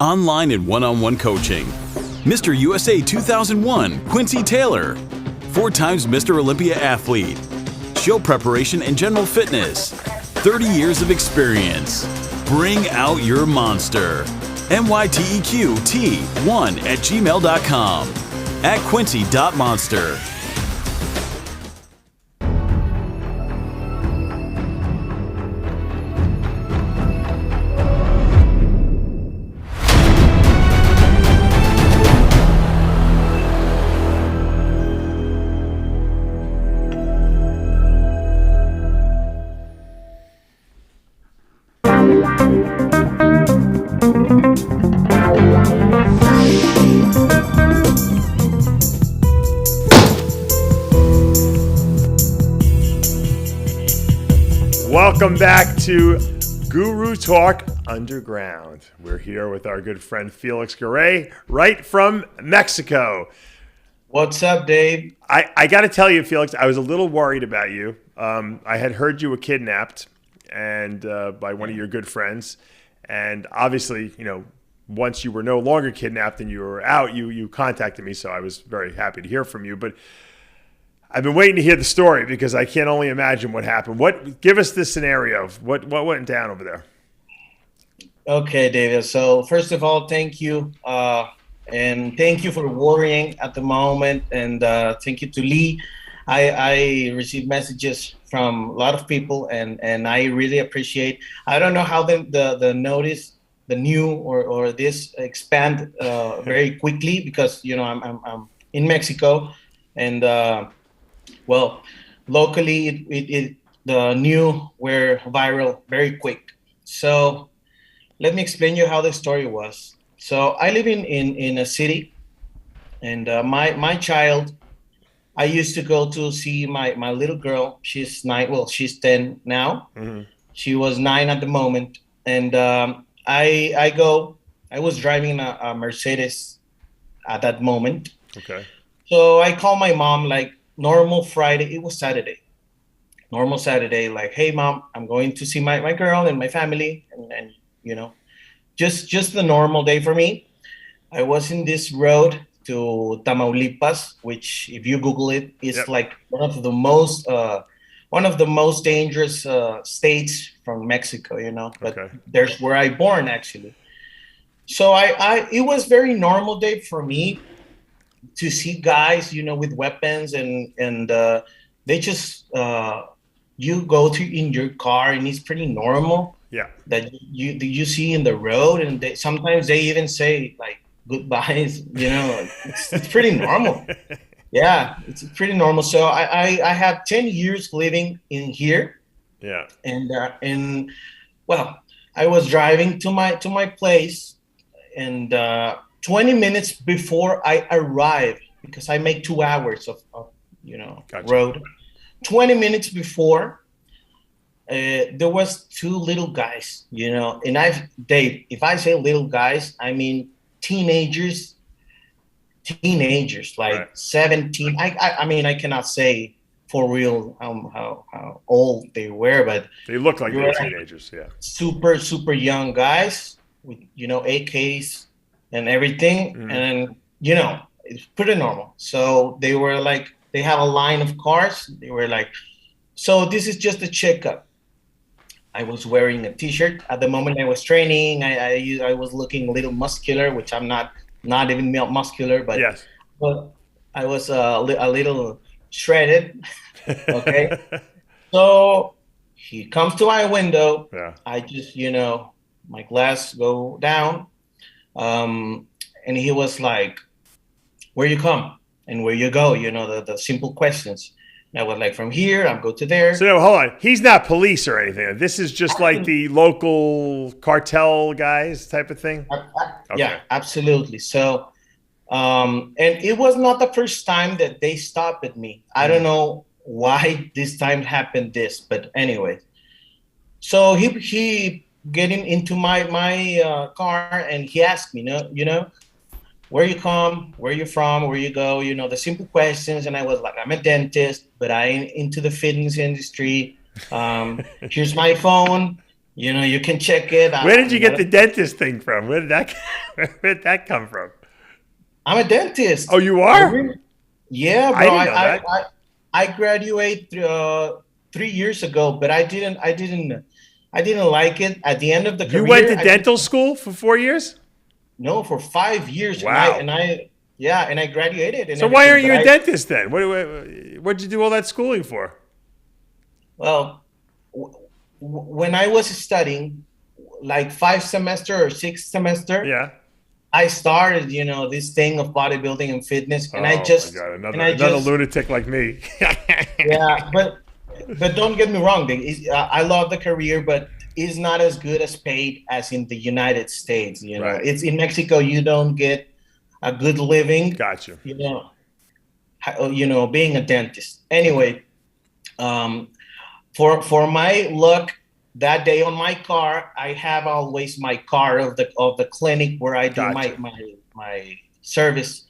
online and one-on-one coaching. Mr. USA 2001, Quincy Taylor. 4 times Mr. Olympia athlete. Show preparation and general fitness. 30 years of experience. Bring out your monster. myteqt1@gmail.com. @Quincy.monster. Welcome back to Guru Talk Underground. We're here with our good friend Felix Garay, right from Mexico. What's up, Dave? I got to tell you, Felix, I was a little worried about you. I had heard you were kidnapped and by one of your good friends. And obviously, you know, once you were no longer kidnapped and you were out, you contacted me. So I was very happy to hear from you. But I've been waiting to hear the story because I can't only imagine what happened. Give us the scenario of what went down over there. Okay, David. So first of all, thank you. And thank you for worrying at the moment. And thank you to Lee. I received messages from a lot of people, and I really appreciate. I don't know how the notice, the new or this expand very quickly because, you know, I'm in Mexico. And well, locally, the new were viral very quick. So let me explain you how the story was. So I live in a city, and my child, I used to go to see my little girl. She's 9. Well, she's 10 now. Mm-hmm. She was 9 at the moment, and I was driving a Mercedes at that moment. Okay. So I call my mom like normal Friday. It was Saturday. Normal Saturday, like, hey mom, I'm going to see my girl and my family, and you know, just the normal day for me. I was in this road to Tamaulipas, which if you Google it, is like one of the most dangerous states from Mexico, you know. But there's where I born actually. So it was very normal day for me to see guys, you know, with weapons and they just you go to in your car and it's pretty normal. Yeah. That you see in the road, and sometimes they even say like goodbyes, you know. It's pretty normal. Yeah, it's pretty normal. So I have 10 years living in here. Yeah. And well, I was driving to my place, and 20 minutes before I arrived, because I make 2 hours of you know, road. 20 minutes before, there was 2 little guys, you know, and Dave, if I say little guys, I mean teenagers, like 17. I mean, I cannot say for real how old they were, but they look like they were teenagers. Yeah, super young guys with, you know, AKs and everything. Mm-hmm. And you know, it's pretty normal. So they were like, they have a line of cars. They were like, so this is just a checkup. I was wearing a t-shirt at the moment I was training. I was looking a little muscular, which I'm not even muscular, but yes. But I was a little shredded. Okay. So he comes to my window. Yeah. I just, you know, my glass go down. And he was like, where you come and where you go? You know, the simple questions. And I was like, from here, I'll go to there. So no, hold on. He's not police or anything. This is just like the local cartel guys type of thing? Yeah, absolutely. So, and it was not the first time that they stopped at me. I don't know why this time happened this, but anyway. So he getting into my car, and he asked me, you know, where you come, where you from, where you go, you know, the simple questions. And I was like, I'm a dentist, but I'm into the fitness industry. Here's my phone. You can check it. Where did you get the dentist thing from? Where did that come from? I'm a dentist. Oh, you are? Yeah, bro. I didn't know that. I graduated 3 years ago, but I didn't like it. At the end of the career, You went to dental school for 4 years? No, for 5 years. Wow. And I graduated. So why aren't you a dentist then? What'd you do all that schooling for? Well, when I was studying, like 5 semester or 6 semester, Yeah. I started, this thing of bodybuilding and fitness, and my God, another lunatic like me. Yeah, but don't get me wrong, I love the career, but it's not as good as paid as in the United States. Right. It's in Mexico. You don't get a good living. Gotcha. Being a dentist. Anyway, for my luck, that day on my car, I have always my card of the clinic where I do my service.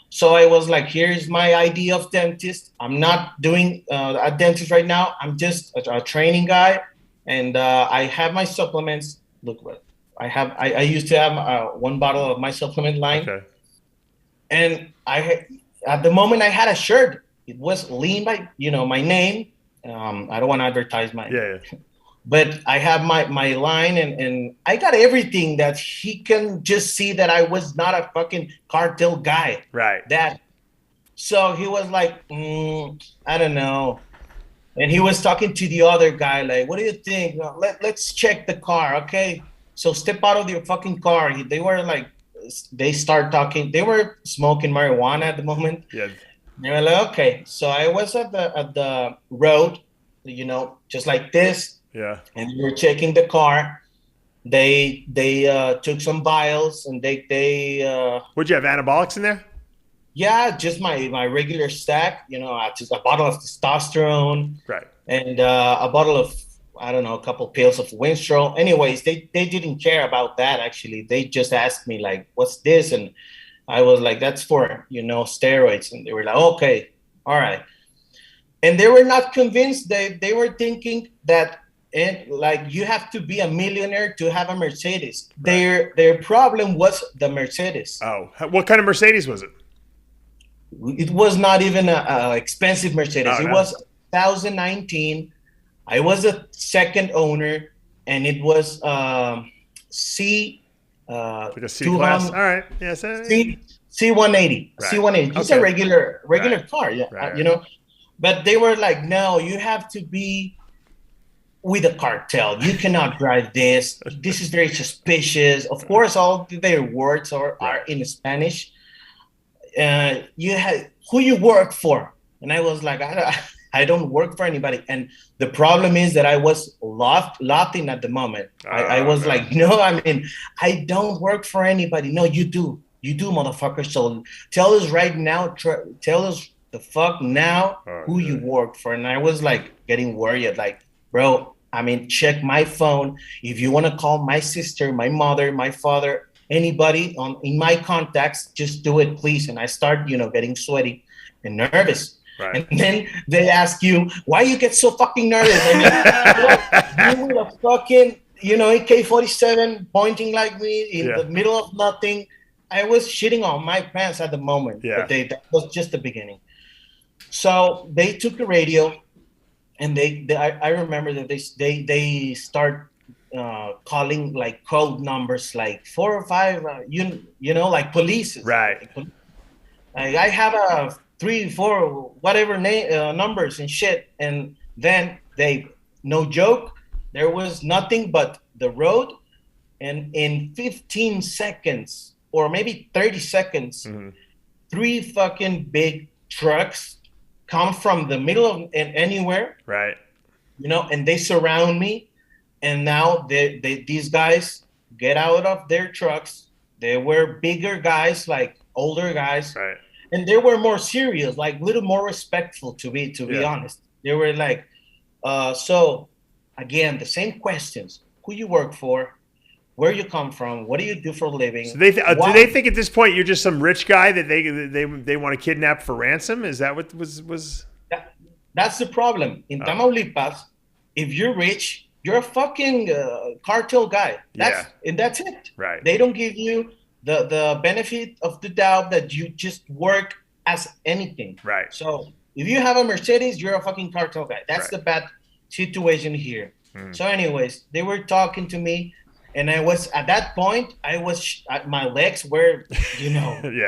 So I was like, here's my ID of dentist. I'm not doing a dentist right now. I'm just a training guy, and I have my supplements. Look what I have. I used to have 1 bottle of my supplement line, and at the moment I had a shirt. It was lean by my name. I don't want to advertise my. Yeah. But I have my line, and I got everything that he can just see that I was not a fucking cartel guy. Right. So he was like, I don't know. And he was talking to the other guy, like, what do you think? Let's check the car, okay? So step out of your fucking car. They start talking. They were smoking marijuana at the moment. Yeah. They were like, okay. So I was at the road, just like this. Yeah. And we were checking the car. They took some vials, and they Would you have anabolics in there? Yeah, just my regular stack. Just a bottle of testosterone. Right. And a bottle of, I don't know, a couple pills of Winstrol. Anyways, they didn't care about that. Actually, they just asked me like, "What's this?" And I was like, "That's for steroids." And they were like, "Okay, all right." And they were not convinced. They were thinking that. And like, you have to be a millionaire to have a Mercedes. Right. Their problem was the Mercedes. Oh, what kind of Mercedes was it? It was not even a expensive Mercedes. It was 2019. I was a second owner, and it was C. Like a C class. All right. Yes. C180. Right. C180. It's a regular car. Yeah. Right. But they were like, no, you have to be with a cartel. You cannot drive this. This is very suspicious. Of course, all their words are in Spanish. Who you work for? And I was like, I don't work for anybody. And the problem is that I was laughing at the moment. I was like, no, I don't work for anybody. No, you do, motherfucker. So tell us right now. Tell us the fuck now who you work for. And I was like getting worried, like, bro, check my phone. If you want to call my sister, my mother, my father, anybody in my contacts, just do it, please. And I start, getting sweaty and nervous. Right. And then they ask you, why you get so fucking nervous? You with a fucking, AK-47 pointing like me in the middle of nothing. I was shitting on my pants at the moment. Yeah. But that was just the beginning. So they took the radio. And I remember that they start calling like code numbers like 4 or 5, like police. Right. I have a 3, 4, whatever numbers and shit. And then no joke, there was nothing but the road. And in 15 seconds or maybe 30 seconds, 3 fucking big trucks come from the middle of anywhere, right? And they surround me, and now these guys get out of their trucks. They were bigger guys, like older guys, right? And they were more serious, like a little more respectful. To be honest, they were like, so again, the same questions: who you work for, where you come from, what do you do for a living? So do they think at this point you're just some rich guy that they want to kidnap for ransom? Is that what was? That's the problem in Tamaulipas. If you're rich, you're a fucking cartel guy. And that's it. Right. They don't give you the benefit of the doubt that you just work as anything. Right. So if you have a Mercedes, you're a fucking cartel guy. That's the bad situation here. So anyways, they were talking to me, and I was, at that point, my legs were,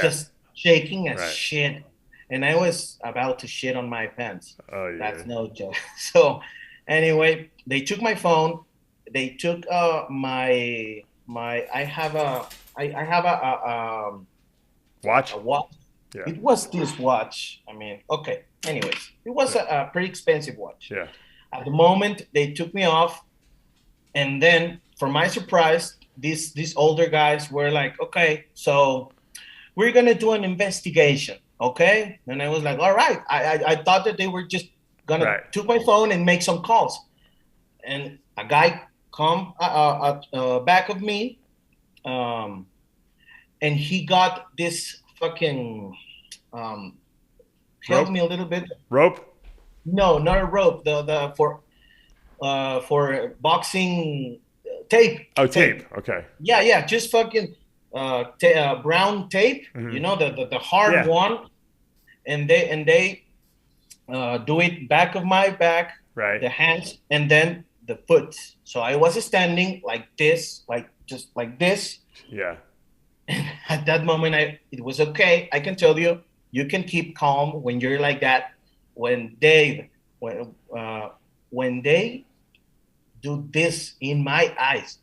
just shaking as shit. And I was about to shit on my pants. Oh, yeah. That's no joke. So anyway, they took my phone. They took I have a watch. A watch. Yeah. It was this watch. I mean, okay. Anyways, it was a pretty expensive watch. Yeah. At the moment, they took me off, and then, for my surprise, these older guys were like, "Okay, so we're gonna do an investigation." Okay, and I was like, all right. I thought that they were just gonna took my phone and make some calls, and a guy come back of me, and he got this fucking help me a little bit. Rope? No, not a rope. The for boxing tape. Oh, tape. Okay. Yeah, just fucking brown tape. You know, the hard one. And they do it back of my back, the hands, and then the foot. So I was standing like this, just like this. Yeah. And at that moment, it was okay. I can tell you, you can keep calm when you're like that. When they do this in my eyes.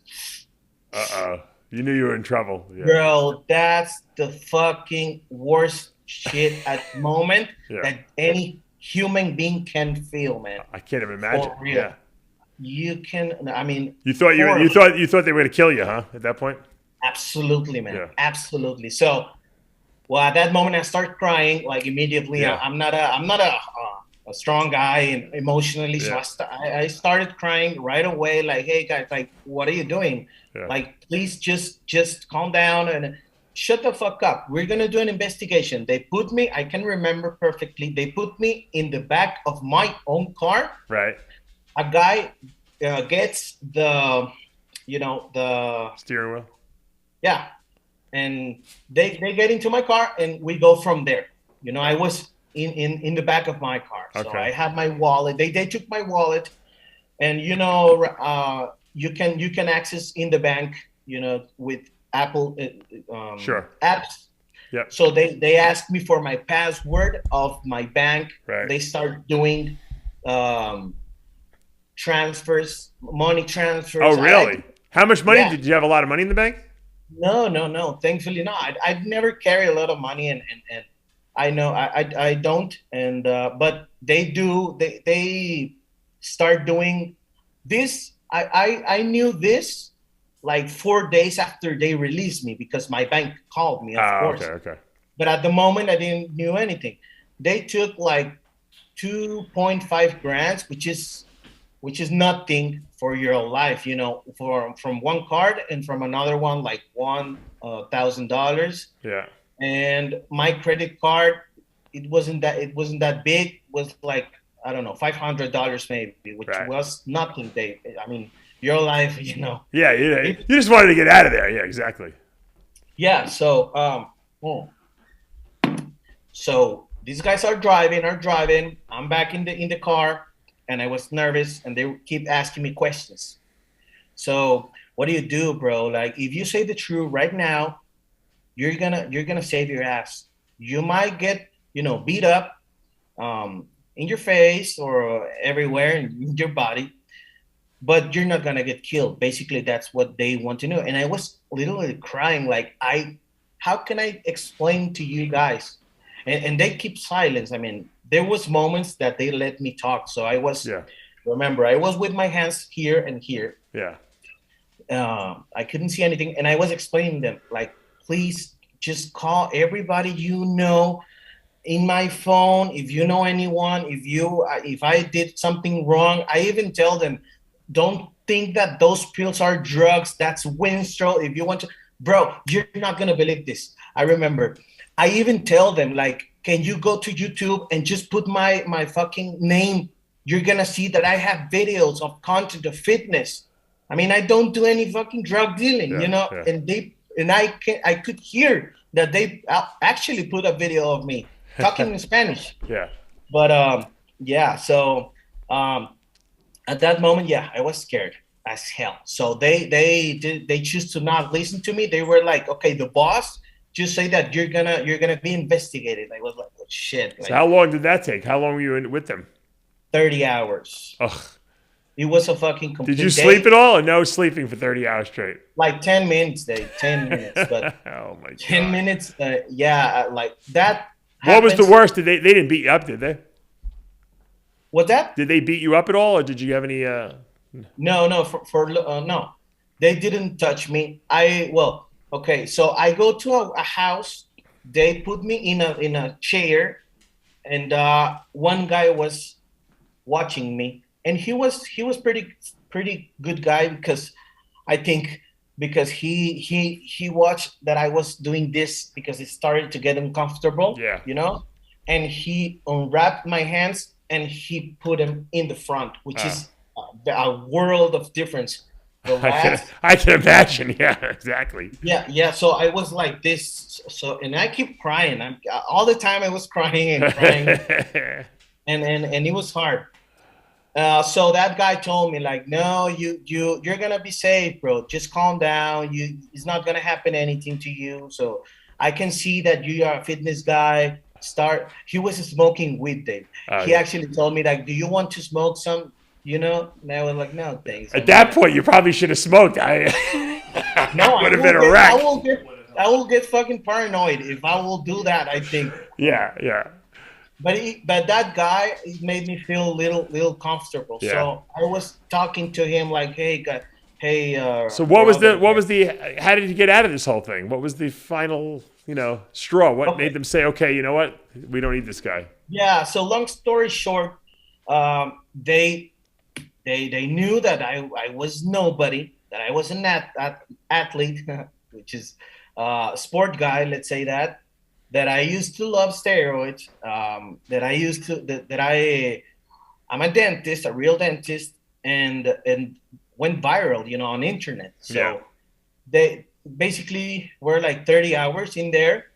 You knew you were in trouble. Yeah. Girl, that's the fucking worst shit at the moment that any human being can feel, man. I can't even imagine. For real. Yeah. You can. I mean, you thought they were going to kill you, huh? At that point. Absolutely, man. Yeah. Absolutely. So, well, at that moment, I start crying like immediately. Yeah. I'm not a strong guy and emotionally, so I started crying right away. Like, hey guys, like, what are you doing? Yeah. Like, please just calm down and shut the fuck up. We're gonna do an investigation. They put me. I can remember perfectly. They put me in the back of my own car. Right. A guy gets the steering wheel. Yeah, and they get into my car and we go from there. You know, I was in the back of my car, so I had my wallet. They took my wallet, and you can access in the bank, with Apple apps. Yeah. So they asked me for my password of my bank. Right. They start doing transfers, money transfers. Oh, really? How much money? Did you have a lot of money in the bank? No. Thankfully, no. I'd never carry a lot of money, and I know I don't. And but they do. They start doing this. I knew this like 4 days after they released me because my bank called me. Of course. Okay. But at the moment, I didn't knew anything. They took like 2.5 grand, which is nothing for your life, from one card, and from another one like $1,000. Yeah. And my credit card, it wasn't that big. It was like, I don't know, $500 maybe, which was nothing, Dave. I mean, your life, Yeah, you just wanted to get out of there. Yeah, exactly. Yeah. So so these guys are driving. I'm back in the car. And I was nervous, and they keep asking me questions. So, what do you do, bro? Like, if you say the truth right now, you're gonna save your ass. You might get, beat up, in your face or everywhere in your body, but you're not gonna get killed. Basically, that's what they want to know. And I was literally crying, like, how can I explain to you guys? And they keep silence. I mean, there was moments that they let me talk. So I was, remember, I was with my hands here and here. Yeah. I couldn't see anything. And I was explaining them, like, please just call everybody in my phone. If you know anyone, if I did something wrong, I even tell them, don't think that those pills are drugs. That's Winstrol. If you want to, bro, you're not going to believe this. I remember. I even tell them, like, can you go to YouTube and just put my fucking name, you're gonna see that I have videos of content of fitness. I mean, I don't do any fucking drug dealing, you know. And I could hear that they actually put a video of me talking in Spanish. Yeah. But yeah. So at that moment, yeah, I was scared as hell. So they choose to not listen to me. They were like, okay, the boss just say that you're gonna be investigated. I was like, oh shit. So like, how long did that take? How long were you with them? 30 hours. Ugh. It was a fucking complete Did you day. sleep at all, or no sleeping for 30 hours straight? Like 10 minutes, Dave. 10 minutes. But oh my god. 10 minutes, yeah, like that. What was the worst? They didn't beat you up, did they? What's that? Did they beat you up at all, or did you have any? No, no. They didn't touch me. Okay. So I go to a house. They put me in a chair, and one guy was watching me, and he was pretty good guy, because I think because he watched that I was doing this because it started to get uncomfortable. Yeah. You know, and he unwrapped my hands and he put them in the front, which is a world of difference. I can imagine. Yeah, exactly. Yeah. So I was like this. And I keep crying. All the time I was crying and crying, and it was hard. So that guy told me like, no, you're gonna be safe, bro. Just calm down. It's not gonna happen anything to you. So I can see that you are a fitness guy. He was smoking weed, Dave. He actually told me like, do you want to smoke some? You know, and I was like, no, thanks. At that point, you probably should have smoked. No, I would have been a wreck. I will get fucking paranoid if I will do that, I think. Yeah. But that guy, it made me feel a little comfortable. Yeah. So I was talking to him like, hey. So what was the? How did you get out of this whole thing? What was the final, straw? What made them say, okay, you know what, we don't need this guy? Yeah. So long story short, they knew that I was nobody, that I was an athlete, which is a sport guy, let's say that I used to love steroids, I'm a dentist, a real dentist, and went viral, on internet. So they basically were like 30 hours in there,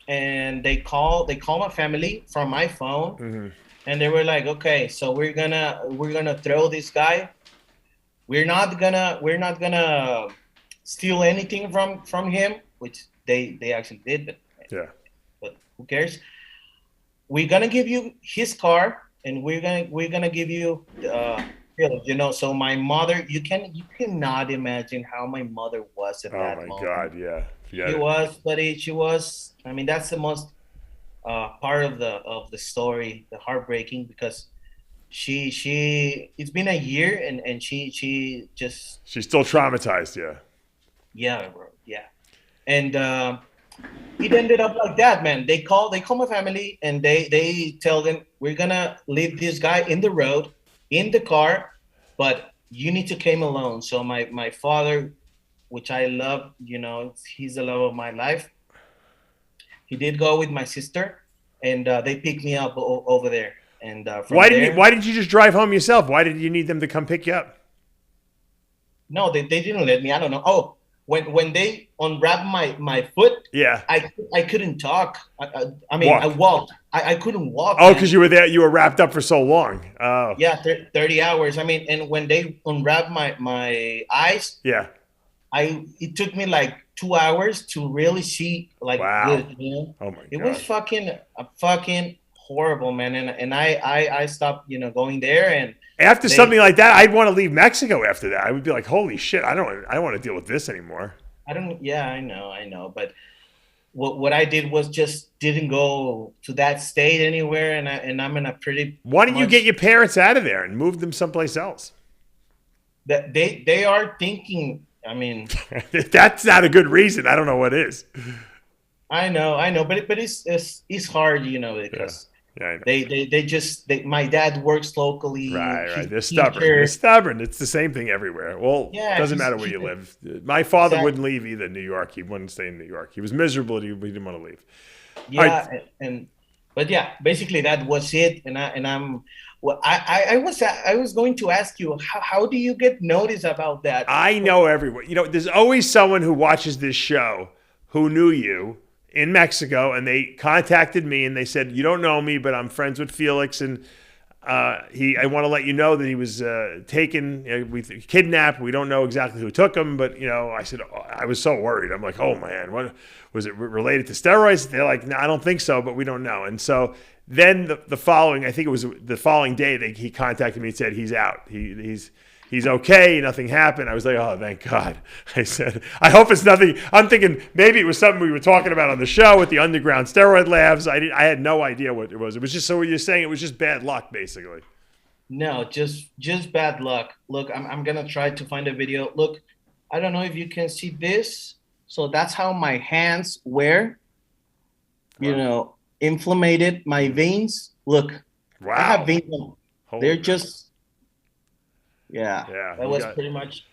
and they call my family from my phone. Mm-hmm. And they were like, okay, so we're gonna throw this guy. We're not gonna steal anything from him, which they actually did, but who cares? We're gonna give you his car, and we're gonna give you pills, So my mother, you cannot imagine how my mother was at that moment. Oh my God, yeah. She was. I mean, that's the most part of the story, the heartbreaking, because it's been a year, and she's still traumatized. Yeah, bro. Yeah. And it ended up like that, man. They call my family, and they tell them, we're gonna leave this guy in the road, in the car, but you need to come alone. So my father, which I love, he's the love of my life. He did go with my sister, and they picked me up over there. And why did you just drive home yourself? Why did you need them to come pick you up? No, they didn't let me. I don't know. Oh, when they unwrapped my foot, I couldn't talk. I mean, walk. I walked. I couldn't walk. Oh, because you were there. You were wrapped up for so long. Oh. Yeah, 30 hours. I mean, and when they unwrapped my eyes, it took me like 2 hours to really see like good, Oh my God. It was fucking horrible, man. And I stopped, going there. And after something like that, I'd want to leave Mexico after that. I would be like, holy shit, I don't want to deal with this anymore. I know. But what I did was just didn't go to that state anywhere. And I'm in a pretty. Why didn't you get your parents out of there and move them someplace else? That they are thinking. I mean, that's not a good reason. I don't know what is. I know, but it's hard, because I know. They my dad works locally. Right. They're stubborn. It's the same thing everywhere. Well, it doesn't matter where you live. My father wouldn't leave either New York. He wouldn't stay in New York. He was miserable. He didn't want to leave. Yeah, but yeah, basically that was it. I was going to ask you, how do you get notice about that? I know everyone. You know, there's always someone who watches this show who knew you in Mexico, and they contacted me and they said, "You don't know me, but I'm friends with Felix, and I want to let you know that he was taken, we kidnapped. We don't know exactly who took him, but I said, I was so worried. I'm like, oh man, what was it related to steroids? They're like, no, I don't think so, but we don't know. And so then the following, I think it was the following day, he contacted me and said he's out. He's okay. Nothing happened. I was like, oh, thank God. I said, I hope it's nothing. I'm thinking maybe it was something we were talking about on the show with the underground steroid labs. I had no idea what it was. It was just, so what you're saying, it was just bad luck, basically. No, just bad luck. Look, I'm going to try to find a video. Look, I don't know if you can see this. So that's how my hands were, inflamed, my veins. Look, wow. I have veins. They're just... Yeah, that was pretty much.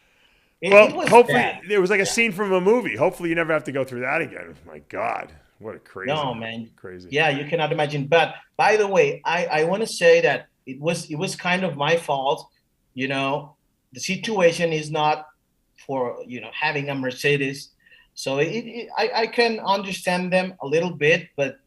It was hopefully bad. It was like a scene from a movie. Hopefully you never have to go through that again. My God, what a crazy. No, man, crazy. Yeah, you cannot imagine. But by the way, I want to say that it was kind of my fault. The situation is not for having a Mercedes, so I can understand them a little bit, but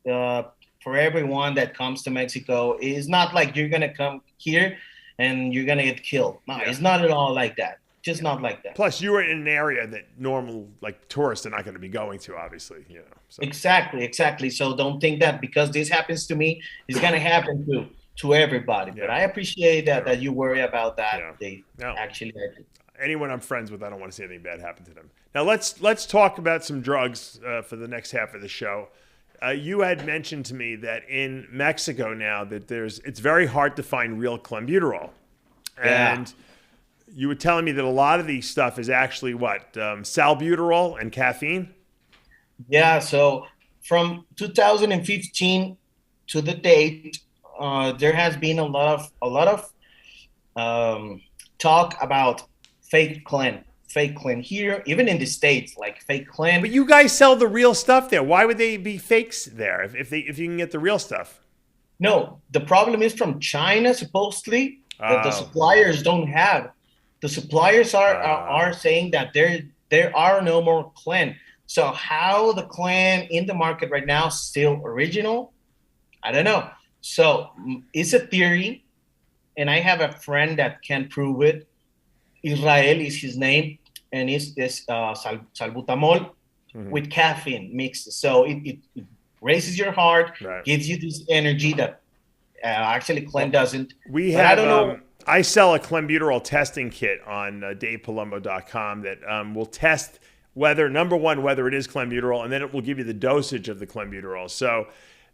for everyone that comes to Mexico, it's not like you're gonna come here and you're going to get killed. No, It's not at all like that. Just not like that. Plus, you were in an area that normal, tourists are not going to be going to, obviously. So. Exactly. So don't think that because this happens to me, it's going to happen to everybody. Yeah. But I appreciate that you worry about that. Yeah. They actually... Anyone I'm friends with, I don't want to see anything bad happen to them. Now, let's talk about some drugs for the next half of the show. You had mentioned to me that in Mexico now that it's very hard to find real clenbuterol. And you were telling me that a lot of these stuff is actually salbuterol and caffeine? Yeah, so from 2015 to the date, there has been a lot of talk about fake clen here, even in the States, like fake clen. But you guys sell the real stuff there. Why would they be fakes there if you can get the real stuff? No, the problem is from China, supposedly, that the suppliers don't have. The suppliers are saying that there are no more clen. So how the clen in the market right now is still original, I don't know. So it's a theory, and I have a friend that can prove it. Israel is his name, and it's this salbutamol with caffeine mixed. So it raises your heart, gives you this energy that actually clen doesn't. I don't know. I sell a clenbuterol testing kit on DavePalumbo.com that will test whether it is clenbuterol, and then it will give you the dosage of the clenbuterol. So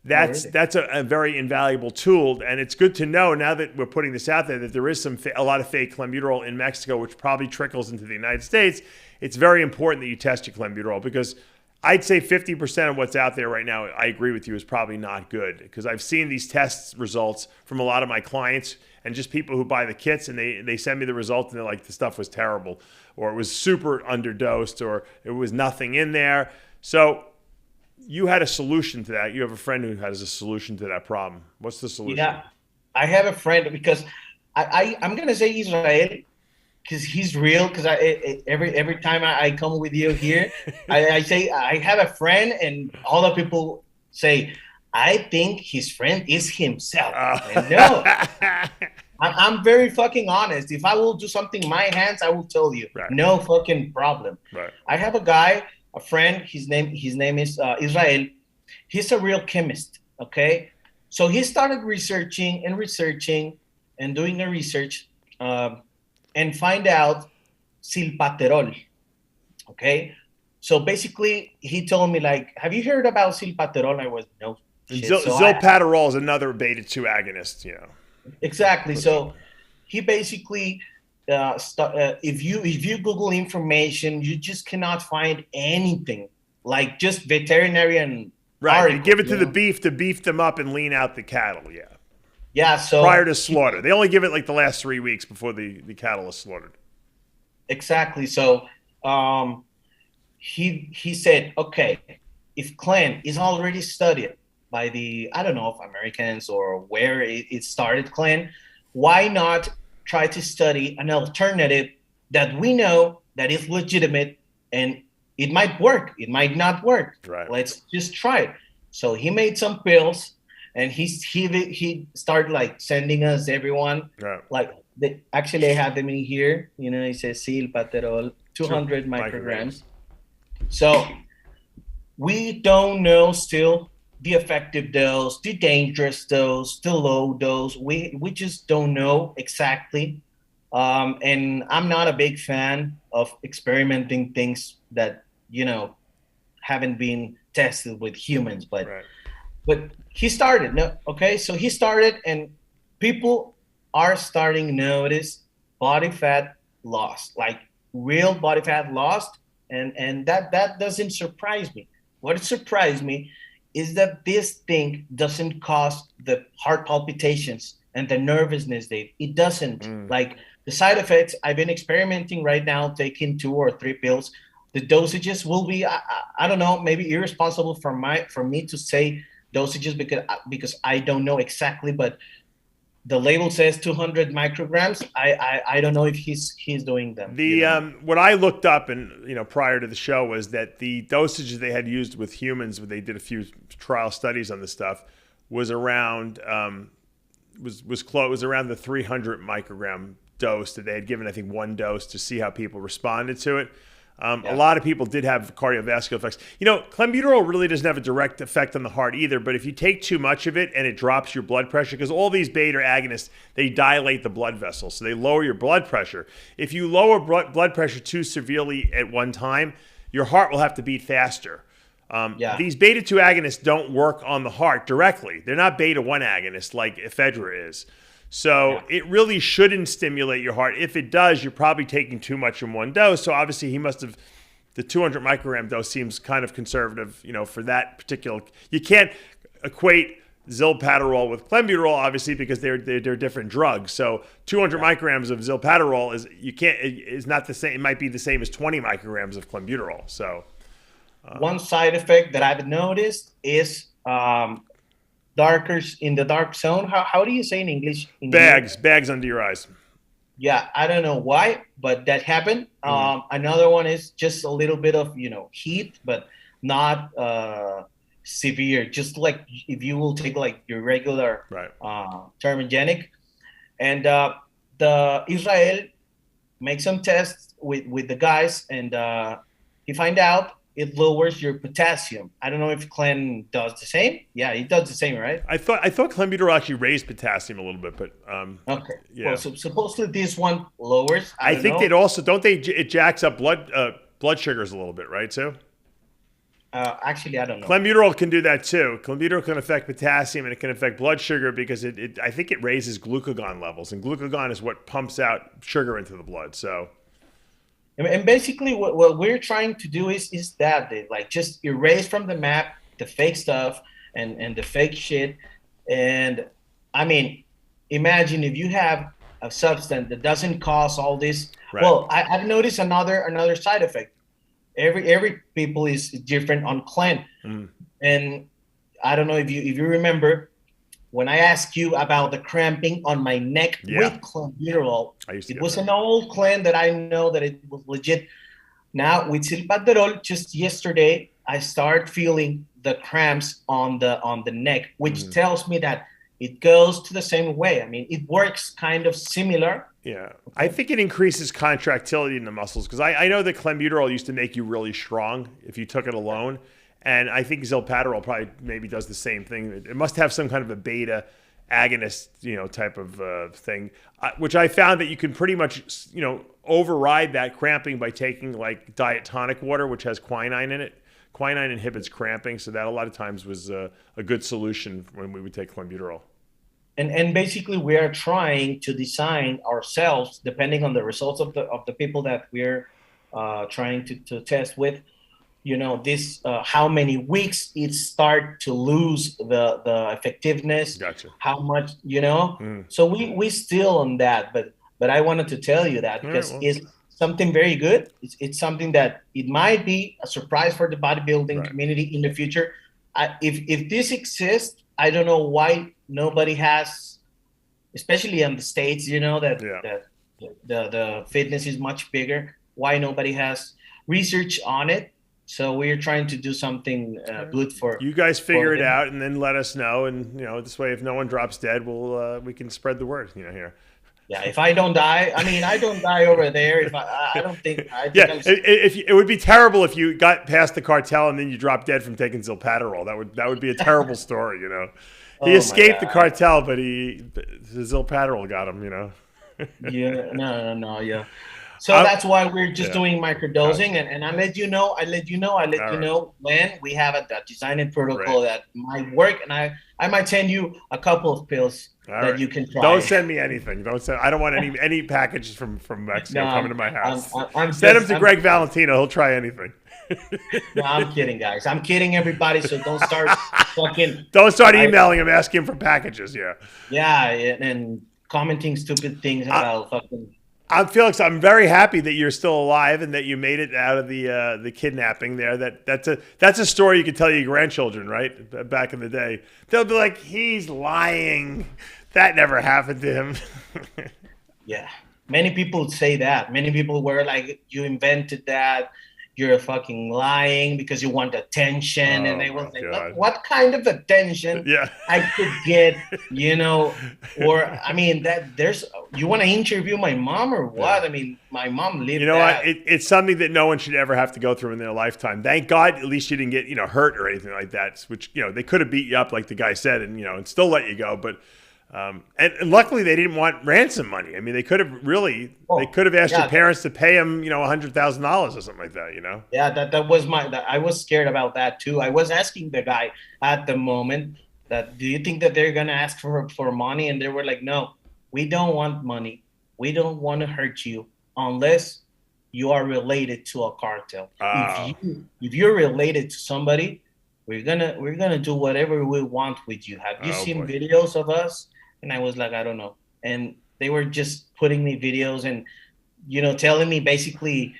that's a very invaluable tool, and it's good to know now that we're putting this out there that there is a lot of fake clenbuterol in Mexico, which probably trickles into the United States. It's very important that you test your clenbuterol because I'd say 50% of what's out there right now, I agree with you, is probably not good because I've seen these test results from a lot of my clients and just people who buy the kits, and they send me the result and they're like, the stuff was terrible, or it was super underdosed, or it was nothing in there. So you had a solution to that. You have a friend who has a solution to that problem. What's the solution? Yeah, I have a friend because I'm going to say Israel because he's real. Because every time I come with you here, I say I have a friend, and all the people say, I think his friend is himself. And no, I'm very fucking honest. If I will do something in my hands, I will tell you. Right. No fucking problem. Right. I have a friend, his name is Israel. He's a real chemist, okay? So he started researching and doing a research and find out silpaterol, okay? So basically, he told me, have you heard about silpaterol? I was, no. Zilpaterol is another beta-2 agonist, Exactly. So he basically... if you Google information, you just cannot find anything like just veterinarian. Right, article, you give it to the beef to beef them up and lean out the cattle. Yeah. So prior to slaughter, they only give it the last 3 weeks before the cattle is slaughtered. Exactly. So he said, okay, if clen is already studied by the, I don't know if Americans or where it started, Glenn, why not try to study an alternative that we know that is legitimate and it might work, it might not work. Right. Let's just try it. So he made some pills, and he started like sending us everyone. Right. Like actually I have them in here. You know, it says silpaterol, 200 micrograms. So we don't know still the effective dose, the dangerous dose, the low dose. We just don't know exactly. And I'm not a big fan of experimenting things that, you know, haven't been tested with humans. But he started. So he started, and people are starting to notice body fat loss, like real body fat lost. And that doesn't surprise me. What surprised me is that this thing doesn't cause the heart palpitations and the nervousness, Dave. It doesn't. Like the side effects, I've been experimenting right now, taking 2 or 3 pills. The dosages will be, I don't know, maybe irresponsible for me to say dosages because I don't know exactly, but the label says 200 micrograms. I don't know if he's doing them. What I looked up, and prior to the show, was that the dosages they had used with humans, when they did a few trial studies on this stuff, was around was around the 300 microgram dose that they had given, I think, 1 dose to see how people responded to it. A lot of people did have cardiovascular effects. Clenbuterol really doesn't have a direct effect on the heart either, but if you take too much of it and it drops your blood pressure, because all these beta agonists, they dilate the blood vessels, so they lower your blood pressure. If you lower blood pressure too severely at one time, your heart will have to beat faster. These beta-2 agonists don't work on the heart directly. They're not beta-1 agonists like ephedra is. So it really shouldn't stimulate your heart. If it does, you're probably taking too much in one dose. So obviously he must have, the 200 microgram dose seems kind of conservative, for that particular. You can't equate zilpaterol with clenbuterol, obviously, because they're different drugs. So 200 micrograms of zilpaterol is not the same. It might be the same as 20 micrograms of clenbuterol. So one side effect that I've noticed is darker in the dark zone. How do you say in English? Bags under your eyes. Yeah, I don't know why, but that happened. Another one is just a little bit of heat, but not severe. Just like if you will take like your regular thermogenic, and the Israel makes some tests with the guys, and he find out it lowers your potassium. I don't know if Clen does the same. Yeah, he does the same, right? I thought clenbuterol actually raised potassium a little bit, but okay. Yeah. Well, so supposedly this one lowers. I think it also it jacks up blood sugars a little bit, right? So actually, I don't know. Clenbuterol can do that too. Clenbuterol can affect potassium and it can affect blood sugar because I think it raises glucagon levels, and glucagon is what pumps out sugar into the blood. So. And basically what we're trying to do is that they like just erase from the map the fake stuff and the fake shit. And I mean, imagine if you have a substance that doesn't cause all this. Right. Well, I've noticed another side effect. Every people is different on Clen. And I don't know if you remember when I asked you about the cramping on my neck with clenbuterol, it was an old Clen that I know that it was legit. Now with silpaterol, just yesterday, I started feeling the cramps on the neck, which tells me that it goes to the same way. I mean, it works kind of similar. Yeah, I think it increases contractility in the muscles because I know that clenbuterol used to make you really strong if you took it alone. And I think zilpaterol probably maybe does the same thing. It must have some kind of a beta agonist, type of thing, which I found that you can pretty much, override that cramping by taking like diet tonic water, which has quinine in it. Quinine inhibits cramping, so that a lot of times was a good solution when we would take clenbuterol. And basically, we are trying to design ourselves, depending on the results of the people that we're trying to test with. This how many weeks it start to lose the effectiveness. Gotcha. How much, So we still on that, but I wanted to tell you that because it's something very good. It's something that it might be a surprise for the bodybuilding community in the future. if this exists, I don't know why nobody has, especially in the States, that the fitness is much bigger. Why nobody has research on it? So we're trying to do something good for you guys. Figure it out and then let us know. And this way, if no one drops dead, we can spread the word. Here. Yeah, if I don't die, I don't die over there. If I don't think. If it would be terrible if you got past the cartel and then you dropped dead from taking Zilpaterol. That would be a terrible story. He escaped the cartel, but the Zilpaterol got him. Yeah, no, yeah. So that's why we're just doing microdosing, and I let you know when we have a design protocol that might work, and I might send you a couple of pills that you can try. Don't send me anything. I don't want any packages from Mexico coming to my house. Send them to Greg Valentino. He'll try anything. No, I'm kidding, guys. I'm kidding, everybody. So don't start emailing him asking for packages. Yeah, and commenting stupid things about fucking. Felix, I'm very happy that you're still alive and that you made it out of the kidnapping there. That's a story you could tell your grandchildren, right? Back in the day. They'll be like, he's lying. That never happened to him. Yeah. Many people say that. Many people were like, you invented that. You're fucking lying because you want attention. And they were like, what kind of attention I could get, or you want to interview my mom or what? Yeah. I mean, my mom lived what? It's something that no one should ever have to go through in their lifetime. Thank God, at least you didn't get, hurt or anything like that, which, they could have beat you up like the guy said and still let you go. But and luckily they didn't want ransom money. I mean, they could have asked your parents to pay them, $100,000 or something like that, Yeah, that was I was scared about that too. I was asking the guy at the moment that, do you think that they're going to ask for money? And they were like, no, we don't want money. We don't want to hurt you unless you are related to a cartel. If you're related to somebody, we're gonna do whatever we want with you. Have you seen videos of us? And I was like, I don't know. And they were just putting me videos and, telling me basically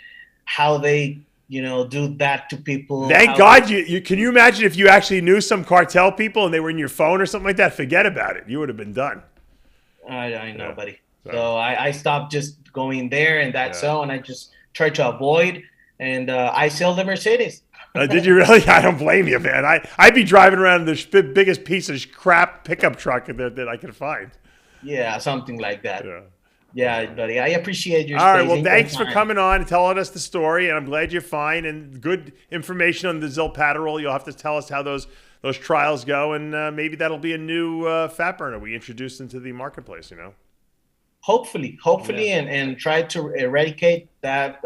how they, do that to people. Thank God you can you imagine if you actually knew some cartel people and they were in your phone or something like that? Forget about it. You would have been done. I know, buddy. So I stopped just going there and that zone. I just tried to avoid, and I sell the Mercedes. Did you really? I don't blame you, man. I'd be driving around in the biggest piece of crap pickup truck that I could find. Yeah, something like that. Yeah, buddy. I appreciate your. All right. Well, thanks for coming on and telling us the story, and I'm glad you're fine and good information on the Zilpaterol. You'll have to tell us how those trials go, and maybe that'll be a new fat burner we introduce into the marketplace. Hopefully, and try to eradicate that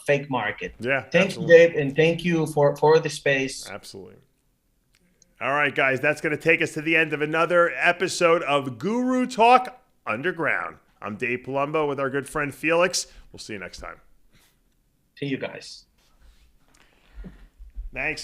fake market. Yeah. Thank you, Dave, and thank you for the space. Absolutely. All right, guys, that's going to take us to the end of another episode of Guru Talk Underground. I'm Dave Palumbo with our good friend Felix. We'll see you next time. See you guys. Thanks.